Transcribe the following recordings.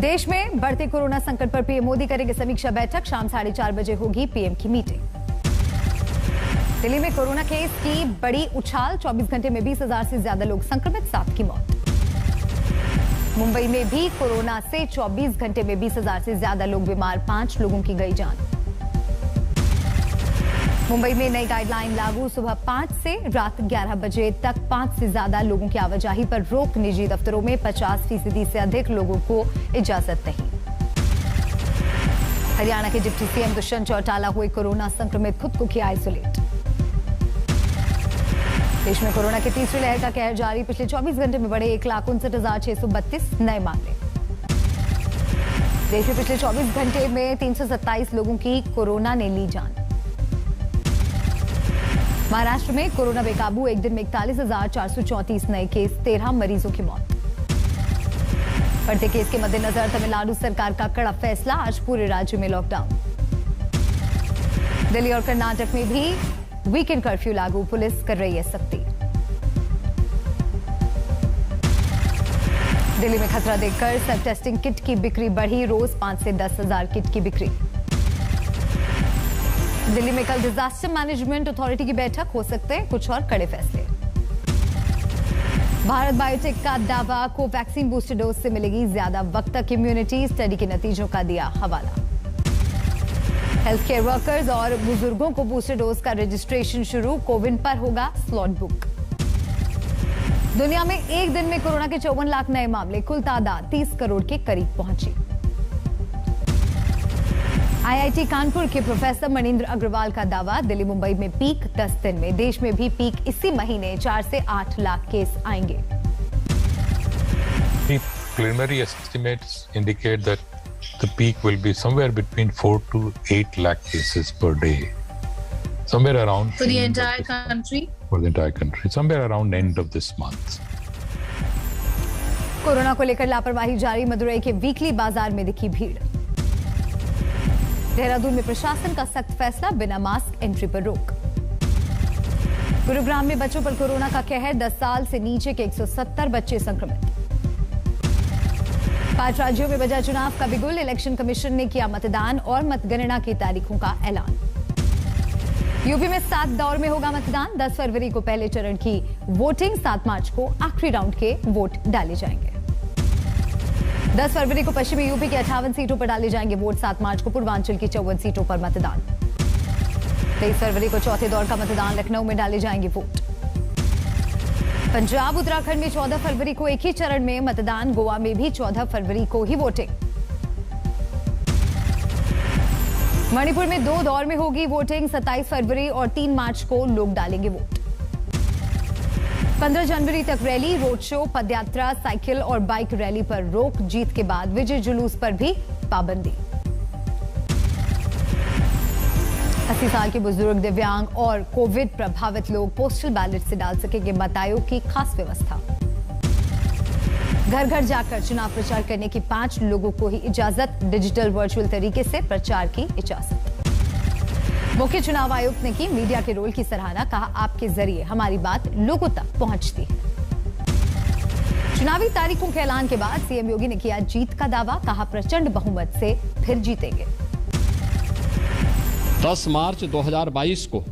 देश में बढ़ते कोरोना संकट पर पीएम मोदी करेंगे समीक्षा बैठक। शाम 4:30 बजे होगी पीएम की मीटिंग। दिल्ली में कोरोना केस की बड़ी उछाल, 24 घंटे में 20,000 से ज्यादा लोग संक्रमित, 7 की मौत। मुंबई में भी कोरोना से 24 घंटे में 20,000 से ज्यादा लोग बीमार, 5 लोगों की गई जान। मुंबई में नई गाइडलाइन लागू, सुबह 5 से रात 11 बजे तक 5 से ज्यादा लोगों की आवाजाही पर रोक। निजी दफ्तरों में 50% से अधिक लोगों को इजाजत नहीं। हरियाणा के डिप्टी सीएम दुष्यंत चौटाला हुए कोरोना संक्रमित, खुद को किया आइसोलेट। देश में कोरोना की तीसरी लहर का कहर जारी, पिछले 24 घंटे में बढ़े 1,59,632 नए मामले। देश में पिछले 24 घंटे में 327 लोगों की कोरोना ने ली जान। महाराष्ट्र में कोरोना बेकाबू, एक दिन में 41,434 नए केस, 13 मरीजों की मौत। बढ़ते केस के मद्देनजर तमिलनाडु सरकार का कड़ा फैसला, आज पूरे राज्य में लॉकडाउन। दिल्ली और कर्नाटक में भी वीकेंड कर्फ्यू लागू, पुलिस कर रही है सख्ती। दिल्ली में खतरा देखकर सेल्फ टेस्टिंग किट की बिक्री बढ़ी, रोज 5 से 10,000 किट की बिक्री। दिल्ली में कल डिजास्टर मैनेजमेंट अथॉरिटी की बैठक, हो सकते हैं कुछ और कड़े फैसले। भारत बायोटेक का दावा, कोवैक्सीन बूस्टर डोज से मिलेगी ज्यादा वक्त तक इम्यूनिटी, स्टडी के नतीजों का दिया हवाला। हेल्थ केयर वर्कर्स और बुजुर्गों को बूस्टर डोज का रजिस्ट्रेशन शुरू, कोविन पर होगा स्लॉट बुक। दुनिया में एक दिन में कोरोना के 54 लाख नए मामले, कुल तादाद 30 करोड़ के करीब पहुंची। आईआईटी कानपुर के प्रोफेसर मनींद्र अग्रवाल का दावा, दिल्ली मुंबई में पीक 10 दिन में, देश में भी पीक इसी महीने, 4 से 8 लाख केस आएंगे। Preliminary estimates indicate that the peak will be somewhere between 4 to 8 lakh cases per day, somewhere around for the entire country. For the entire country, somewhere around end of this month. Corona को लेकर लापरवाही जारी, मदुरई के weekly बाजार में दिखी भीड़। देहरादून में प्रशासन का सख्त फैसला, बिना मास्क एंट्री पर रोक। गुरुग्राम में बच्चों पर कोरोना का कहर, 10 साल से नीचे के 170 बच्चे संक्रमित। 5 राज्यों में बजा चुनाव का बिगुल, इलेक्शन कमीशन ने किया मतदान और मतगणना की तारीखों का ऐलान। यूपी में 7 दौर में होगा मतदान, 10 फरवरी को पहले चरण की वोटिंग, 7 मार्च को आखिरी राउंड के वोट डाले जाएंगे। 10 फरवरी को पश्चिमी यूपी की 58 सीटों पर डाले जाएंगे वोट, 7 मार्च को पूर्वांचल की 54 सीटों पर मतदान। 23 फरवरी को चौथे दौर का मतदान, लखनऊ में डाले जाएंगे वोट। पंजाब उत्तराखंड में 14 फरवरी को एक ही चरण में मतदान, गोवा में भी 14 फरवरी को ही वोटिंग। मणिपुर में 2 दौर में होगी वोटिंग, 27 फरवरी और 3 मार्च को लोग डालेंगे वोट। 15 जनवरी तक रैली, रोड शो, पदयात्रा, साइकिल और बाइक रैली पर रोक, जीत के बाद विजय जुलूस पर भी पाबंदी। 80 साल के बुजुर्ग, दिव्यांग और कोविड प्रभावित लोग पोस्टल बैलेट से डाल सकेंगे मत, आयोग की खास व्यवस्था। घर घर जाकर चुनाव प्रचार करने की 5 लोगों को ही इजाजत, डिजिटल वर्चुअल तरीके से प्रचार की इजाजत। मुख्य चुनाव आयुक्त ने की मीडिया के रोल की सराहना, कहा आपके जरिए हमारी बात लोगों तक पहुंचती है। चुनावी तारीखों के ऐलान के बाद सीएम योगी ने किया जीत का दावा, कहा प्रचंड बहुमत से फिर जीतेंगे। 10 मार्च 2022 को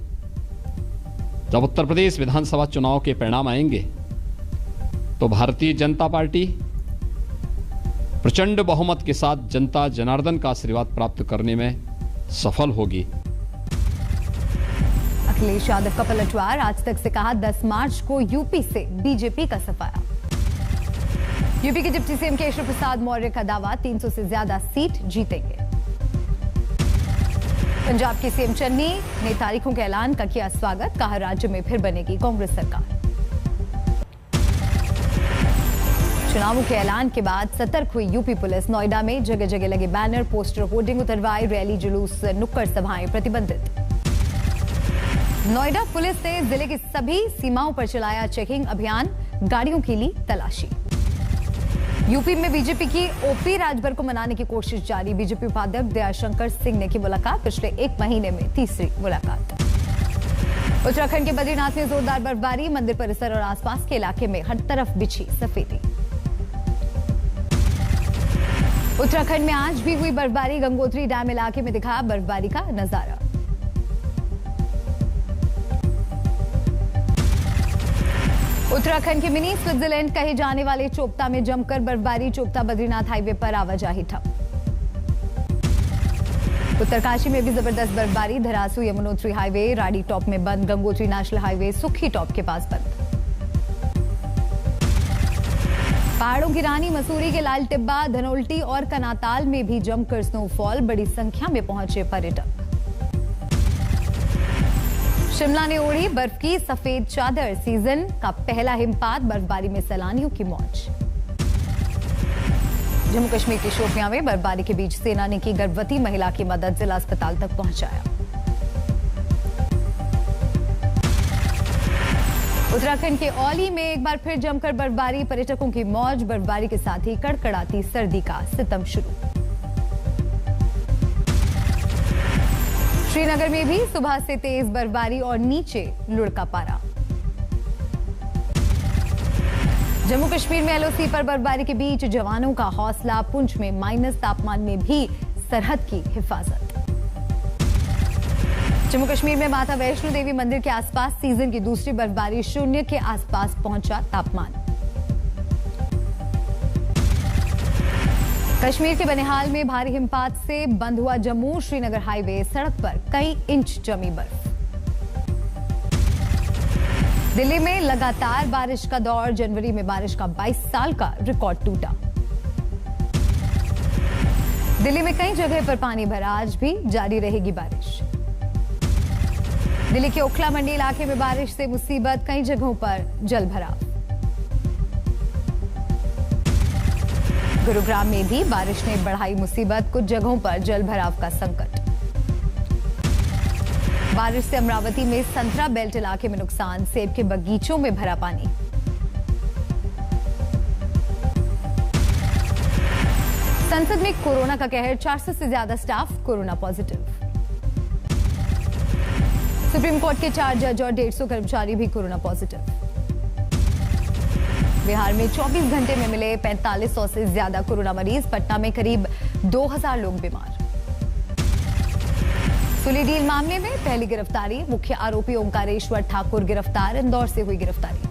जब उत्तर प्रदेश विधानसभा चुनाव के परिणाम आएंगे तो भारतीय जनता पार्टी प्रचंड बहुमत के साथ जनता जनार्दन का आशीर्वाद प्राप्त करने में सफल होगी। अखिलेश यादव का पलटवार, आज तक से कहा 10 मार्च को यूपी से बीजेपी का सफाया। यूपी के डिप्टी सीएम केशव प्रसाद मौर्य का दावा, 300 से ज्यादा सीट जीतेंगे। पंजाब के सीएम चन्नी ने तारीखों के ऐलान का किया स्वागत, कहा राज्य में फिर बनेगी कांग्रेस सरकार। चुनावों के ऐलान के बाद सतर्क हुई यूपी पुलिस, नोएडा में जगह जगह लगे बैनर, पोस्टर, होर्डिंग उतरवाए, रैली, जुलूस, नुक्कड़ सभाएं प्रतिबंधित। नोएडा पुलिस ने जिले की सभी सीमाओं पर चलाया चेकिंग अभियान, गाड़ियों की ली तलाशी। यूपी में बीजेपी की ओपी राजभर को मनाने की कोशिश जारी, बीजेपी उपाध्यक्ष दयाशंकर सिंह ने की मुलाकात, पिछले 1 महीने में तीसरी मुलाकात। उत्तराखंड के बद्रीनाथ में जोरदार बर्फबारी, मंदिर परिसर और आसपास के इलाके में हर तरफ बिछी सफेदी। उत्तराखंड में आज भी हुई बर्फबारी। गंगोत्री डैम इलाके में दिखा बर्फबारी का नजारा। उत्तराखंड के मिनी स्विट्जरलैंड कहे जाने वाले चोपता में जमकर बर्फबारी। चोपता बद्रीनाथ हाईवे पर आवाजाही ठप। उत्तरकाशी में भी जबरदस्त बर्फबारी। धरासू यमुनोत्री हाईवे राडी टॉप में बंद। गंगोत्री नेशनल हाईवे सुखी टॉप के पास बंद। पहाड़ों की रानी मसूरी के लाल टिब्बा, धनोल्टी और कनाताल में भी जमकर स्नोफॉल। बड़ी संख्या में पहुंचे पर्यटक। शिमला ने ओढ़ी बर्फ की सफेद चादर। सीजन का पहला हिमपात, बर्फबारी में सैलानियों की मौज। जम्मू कश्मीर के शोपियां में बर्फबारी के बीच सेना ने की गर्भवती महिला की मदद। जिला अस्पताल तक पहुंचाया। उत्तराखंड के औली में एक बार फिर जमकर बर्फबारी। पर्यटकों की मौज। बर्फबारी के साथ ही कड़कड़ाती सर्दी का सितम शुरू। श्रीनगर में भी सुबह से तेज बर्फबारी और नीचे लुढ़का पारा। जम्मू कश्मीर में एलओसी पर बर्फबारी के बीच जवानों का हौसला। पुंछ में माइनस तापमान में भी सरहद की हिफाजत। जम्मू कश्मीर में माता वैष्णो देवी मंदिर के आसपास सीजन की दूसरी बर्फबारी। शून्य के आसपास पहुंचा तापमान। कश्मीर के बनिहाल में भारी हिमपात से बंद हुआ जम्मू श्रीनगर हाईवे। सड़क पर कई इंच जमी बर्फ। दिल्ली में लगातार बारिश का दौर। जनवरी में बारिश का 22 साल का रिकॉर्ड टूटा। दिल्ली में कई जगह पर पानी भरा। आज भी जारी रहेगी बारिश। दिल्ली के ओखला मंडी इलाके में बारिश से मुसीबत। कई जगहों पर जल भराव। गुरुग्राम में भी बारिश ने बढ़ाई मुसीबत। कुछ जगहों पर जल भराव का संकट। बारिश से अमरावती में संतरा बेल्ट इलाके में नुकसान। सेब के बगीचों में भरा पानी। संसद में कोरोना का कहर। 400 से ज्यादा staff corona positive. Supreme court के 4 जज और 150 कर्मचारी भी कोरोना पॉजिटिव। बिहार में 24 घंटे में मिले 4500 से ज्यादा कोरोना मरीज। पटना में करीब 2000 लोग बीमार। सुली डील मामले में पहली गिरफ्तारी। मुख्य आरोपी ओंकारेश्वर ठाकुर गिरफ्तार। इंदौर से हुई गिरफ्तारी।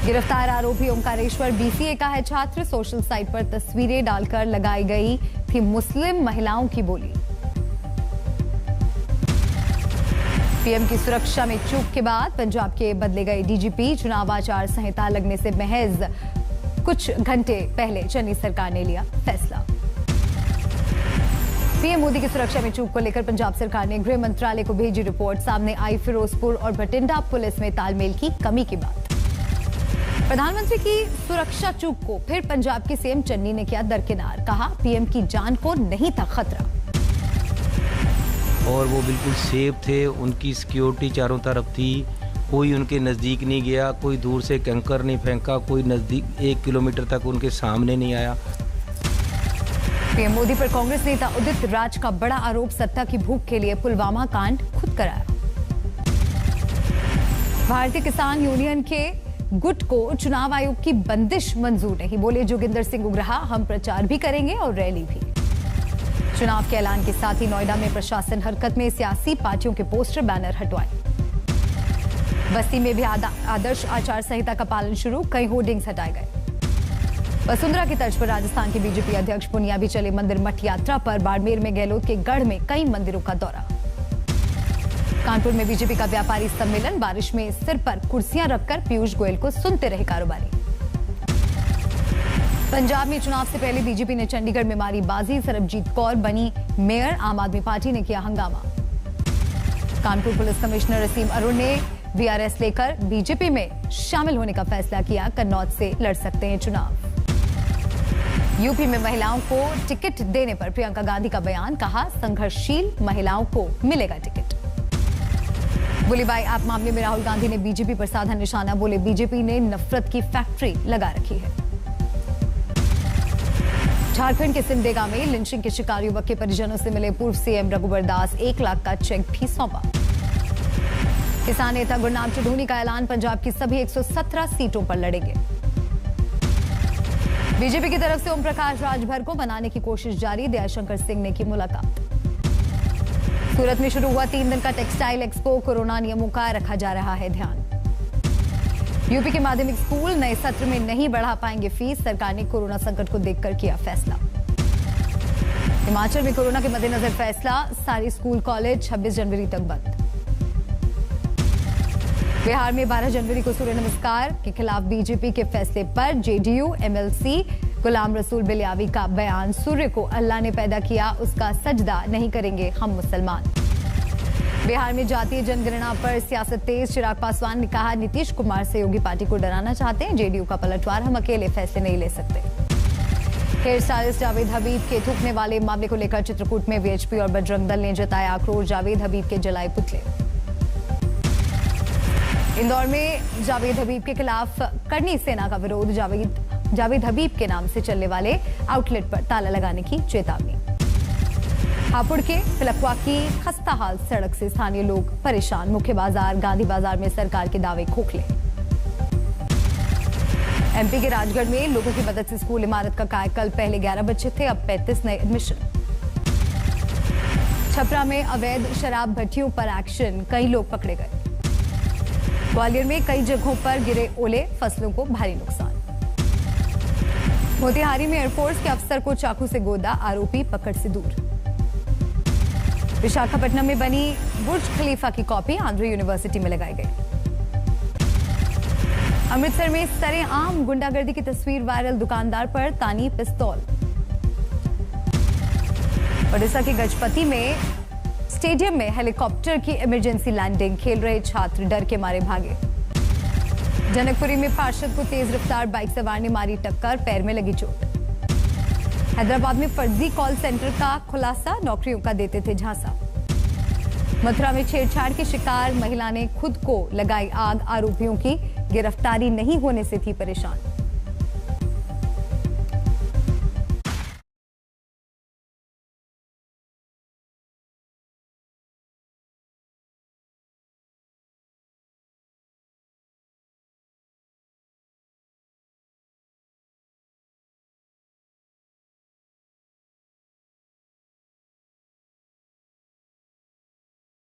गिरफ्तार आरोपी ओंकारेश्वर बीसीए का है छात्र। सोशल साइट पर तस्वीरें डालकर लगाई गई थी मुस्लिम महिलाओं की बोली। पीएम की सुरक्षा में चूक के बाद पंजाब के बदले गए डीजीपी। चुनाव आचार संहिता लगने से महज कुछ घंटे पहले चन्नी सरकार ने लिया फैसला। पीएम मोदी की सुरक्षा में चूक को लेकर पंजाब सरकार ने गृह मंत्रालय को भेजी रिपोर्ट। सामने आई फिरोजपुर और बठिंडा पुलिस में तालमेल की कमी की बात। प्रधानमंत्री की सुरक्षा चूक को फिर पंजाब के सीएम चन्नी ने किया दरकिनार। कहा पीएम की जान को नहीं था खतरा। और वो बिल्कुल सेफ थे। उनकी सिक्योरिटी चारों तरफ थी। कोई उनके नज़दीक नहीं गया। कोई दूर से कंकर नहीं फेंका। कोई नज़दीक 1 किलोमीटर तक उनके सामने नहीं आया। पीएम मोदी पर कांग्रेस नेता उदित राज का बड़ा आरोप। सत्ता की भूख के लिए पुलवामा कांड खुद कराया। भारतीय किसान यूनियन के गुट को चुनाव आयोग की बंदिश मंजूर नहीं। बोले जोगिंदर सिंह उग्रहा, हम प्रचार भी करेंगे और रैली भी। चुनाव के ऐलान के साथ ही नोएडा में प्रशासन हरकत में। सियासी पार्टियों के पोस्टर बैनर हटवाए। बस्ती में भी आदर्श आचार संहिता का पालन शुरू। कई होर्डिंग्स हटाए गए। वसुंधरा की तर्ज पर राजस्थान के बीजेपी अध्यक्ष पुनिया भी चले मंदिर मठ यात्रा पर। बाड़मेर में गहलोत के गढ़ में कई मंदिरों का दौरा। कानपुर में बीजेपी का व्यापारी सम्मेलन। बारिश में सिर पर कुर्सियां रखकर पीयूष गोयल को सुनते रहे कारोबारी। पंजाब में चुनाव से पहले बीजेपी ने चंडीगढ़ में मारी बाजी। सरबजीत कौर बनी मेयर। आम आदमी पार्टी ने किया हंगामा। कानपुर पुलिस कमिश्नर असीम अरुण ने वीआरएस लेकर बीजेपी में शामिल होने का फैसला किया। कन्नौज से लड़ सकते हैं चुनाव। यूपी में महिलाओं को टिकट देने पर प्रियंका गांधी का बयान। कहा संघर्षशील महिलाओं को मिलेगा टिकट। गोलीबारी ऐप मामले में राहुल गांधी ने बीजेपी पर साधा निशाना। बोले बीजेपी ने नफरत की फैक्ट्री लगा रखी है। झारखंड के सिमडेगा में लिंचिंग के शिकार युवक के परिजनों से मिले पूर्व सीएम रघुवर दास। 1 लाख का चेक भी सौंपा। किसान नेता गुरनाम चढ़ूनी का ऐलान। पंजाब की सभी 117 सीटों पर लड़ेंगे। बीजेपी की तरफ से ओम प्रकाश राजभर को बनाने की कोशिश जारी, दयाशंकर सिंह ने की मुलाकात। सूरत में शुरू हुआ 3 दिन का टेक्सटाइल एक्सपो, कोरोना नियमों का रखा जा रहा है ध्यान। यूपी के माध्यमिक स्कूल नए सत्र में नहीं बढ़ा पाएंगे फीस, सरकार ने कोरोना संकट को देखकर किया फैसला। हिमाचल में कोरोना के मद्देनजर फैसला, सारे स्कूल कॉलेज 26 जनवरी तक बंद। बिहार में 12 जनवरी को सूर्य नमस्कार के खिलाफ बीजेपी के फैसले पर जेडीयू एमएलसी गुलाम रसूल बिलियावी का बयान, सूर्य को अल्लाह ने पैदा किया, उसका सजदा नहीं करेंगे हम मुसलमान। बिहार में जातीय जनगणना पर सियासत तेज, चिराग पासवान ने कहा नीतीश कुमार से योगी पार्टी को डराना चाहते हैं, जेडीयू का पलटवार, हम अकेले फैसले नहीं ले सकते। हेयर स्टाइलिस्ट जावेद हबीब के थूकने वाले मामले को लेकर चित्रकूट में वीएचपी और बजरंग दल ने जताया आक्रोश, जावेद हबीब के जलाए पुतले। इंदौर में जावेद हबीब के खिलाफ करनी सेना का विरोध, जावेद हबीब के नाम से चलने वाले आउटलेट पर ताला लगाने की चेतावनी। हापुड़ के फिलकवा की खस्ता हाल सड़क से स्थानीय लोग परेशान, मुख्य बाजार गांधी बाजार में सरकार के दावे खोखले। एमपी के राजगढ़ में लोगों की मदद से स्कूल इमारत का कायाकल्प, पहले 11 बच्चे थे, अब 35 नए एडमिशन। छपरा में अवैध शराब भट्टियों पर एक्शन, कई लोग पकड़े गए। ग्वालियर में कई जगहों पर गिरे ओले, फसलों को भारी नुकसान। मोतिहारी में एयरफोर्स के अफसर को चाकू से गोदा, आरोपी पकड़ से दूर। विशाखापट्टनम में बनी बुर्ज खलीफा की कॉपी आंध्र यूनिवर्सिटी में लगाई गई। अमृतसर में सरेआम गुंडागर्दी की तस्वीर वायरल, दुकानदार पर तानी पिस्तौल। ओडिशा के गजपति में स्टेडियम में हेलीकॉप्टर की इमरजेंसी लैंडिंग, खेल रहे छात्र डर के मारे भागे। जनकपुरी में पार्षद को तेज रफ्तार बाइक सवार ने मारी टक्कर, पैर में लगी चोट। हैदराबाद में फर्जी कॉल सेंटर का खुलासा, नौकरियों का देते थे झांसा। मथुरा में छेड़छाड़ की शिकार महिला ने खुद को लगाई आग, आरोपियों की गिरफ्तारी नहीं होने से थी परेशान।